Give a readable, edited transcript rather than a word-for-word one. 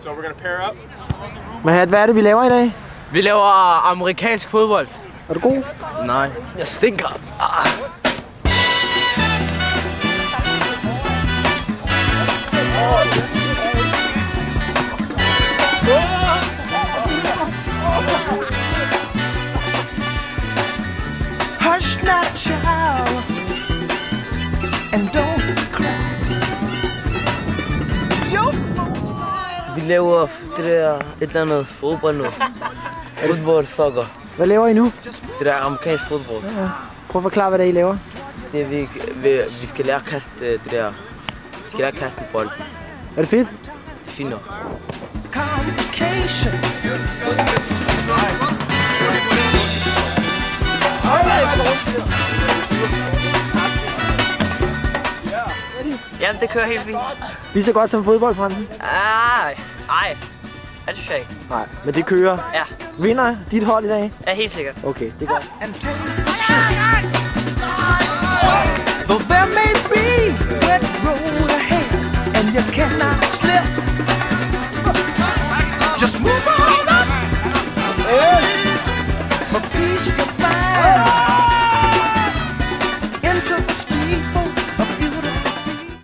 So we're gonna pair up. Mahat, hvad er det, vi laver i dag? Vi laver amerikansk fodbold. Er du god? Nej, jeg stinker. Hush not, child, and don't cry. Vi laver det der et eller andet fodbold nu. Fodbold, soccer. Hvad laver I nu? Det der amerikansk fodbold. Ja. Prøv at forklare, hvad det er, I laver. Det er, vi skal lære at kaste det der. Vi skal lære at kaste en bold. Er det fedt? Det er fint nok. Jamen, det kører helt fint. Lige så godt som fodboldfronten? Ej. Det synes jeg ikke. Nej, men det kører. Ja. Vinder dit hold i dag? Ja, helt sikkert. Okay, det er godt. Though there may be wet road ahead, and you cannot slip